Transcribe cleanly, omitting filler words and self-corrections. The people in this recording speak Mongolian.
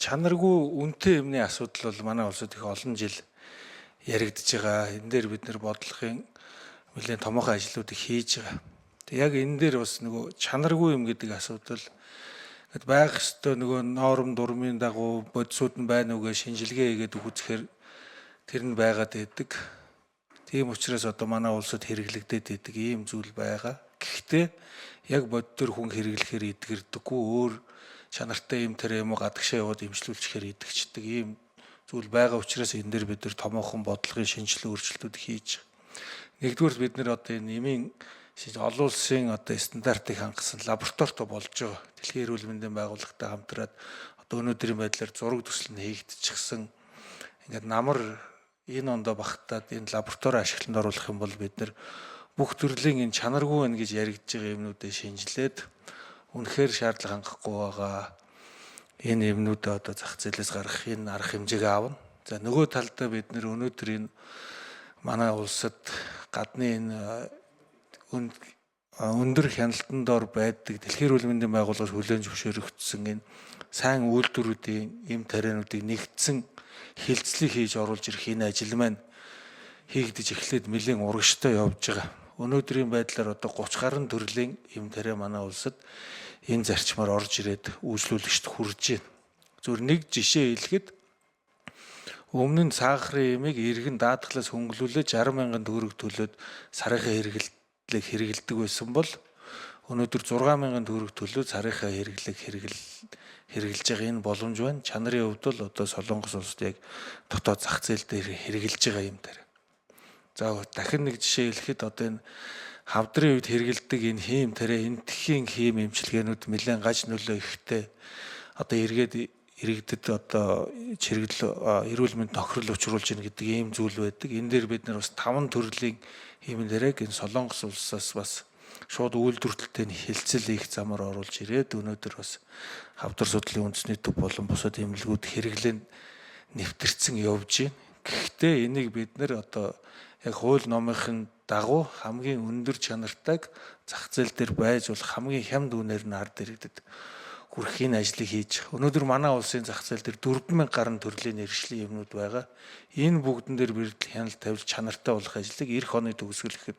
чанаргүй үнэтэй юмны асуудал бол манай улсад их олон жил яригдж байгаа. Энэ дээр бид нэр бодлогын нэлээд томоохон ажлууд их хийж байгаа. Тэг яг энэ дээр бас нөгөө чанаргүй юм гэдэг асуудал байх ёстой нөгөө норм дурмын дагуу бодисууд нь байна уу гэж шинжилгээ хийгээд үзэхээр тэр нь байгаад байдаг. Тийм учраас одоо манай улсад хэрэглэгдээд байдаг ийм зүйл байгаа. Гэхдээ яг бод төр хүн хэрэглэхээр идэгэрдэггүй өөр чанартай юм тэр юм уу гадагшаа яваад имжлүүлчихээр идэгчдэг ийм зүйл байгаа учраас энэ дээр бид нар томоохон бодлогын шинжилгээ өөрчлөлтүүд хийж байгаа. Нэгдүгээр бид нар одоо энэ эмийн олон улсын одоо стандартыг хангасан лабораторитой болж байгаа. Дэлхийн эрүүл мэндийн байгууллагатай хамтраад одоо өнөөдрийн байдлаар зураг төсөл нь хийгдчихсэн. Ингээд намар энэ ондоо багтаад энэ лаборатори ашиглалтанд оруулах юм бол бид нар бүх төрлийн энэ чанаргүй байна гэж яригдж байгаа юмнуудыг шинжилээд үнэхээр шаардлага хангахгүй байгаа. Энэ юмнуудаа одоо зах зээлээс гаргах энэ арга хэмжээг аавна. За нөгөө талдаа бид нэр өнөөдөр энэ манай улсад гадны энэ өндөр хяналтанд ор байдаг Дэлхийн эрүүл мэндийн байгууллагаас хүлээн зөвшөөрөгдсөн энэ сайн үйлдвэрүүдийн эм тариануудыг нэгдсэн хилцлийг хийж оруулж ирэх энэ ажил маань хийгдэж эхлээд нэлээд урагштай явж байгаа. Өнөөдрийн байдлаар одоо 30 гаруй төрлийн эм тариа манай улсад энэ зарчмаар орж ирээд үйлчлүүлэгчд хүрж байна. Зөвхөн нэг жишээ хэлэхэд өмнө нь сахарын эмийг иргэн даатгалаас хөнгөлүүлээд 60,000 төгрөг төлөөд сарынхаа хэрэгэлдэг байсан бол өнөөдөр 6,000 төгрөг төлөөд сарынхаа хэрэгжилж байгаа энэ боломж байна. Чанарын хувьд бол одоо Солонгос улсад яг дотоод зах зээл дээр хэрэгжилж байгаа юм дээр. За дахин нэг жишээ хэлэхэд одоо энэ хавдрын үед хэрэгэлдэг энэ хийм тарай энтхийн хийм эмчилгээнүүд нэлээд гаж нөлөө ихтэй одоо иргэдэд одоо чирэгдэл эрүүл мэнд тохирол учруулж ийн гэдэг ийм зүйл байдаг. Энэ дээр бид нар бас 5 төрлийн хийм тариаг энэ Солонгос улсаас бас шууд үйлдвэрлэлтэй хилцэл их замаар оруулж ирээд өнөөдөр бас хавдар судлалын үндэсний төв болон бусад эмнэлгүүд хэрэглэн нэвтэрсэн явж байна. Гэхдээ энийг бид нар одоо яг хууль номын дагуу хамгийн өндөр чанартайг зах зээл дээр байж бол хамгийн хямд үнээр нь ард иргэдэд хүрхийн ажлыг хийж. Өнөөдөр манай улсын зах зээл дээр 4,000 гаруй төрлийн нэршлийн юмнууд байгаа. Энэ бүгдэн дээр бэрдэл хяналт тавьж чанартай болох ажлыг эх оны төгсгөл гэхэд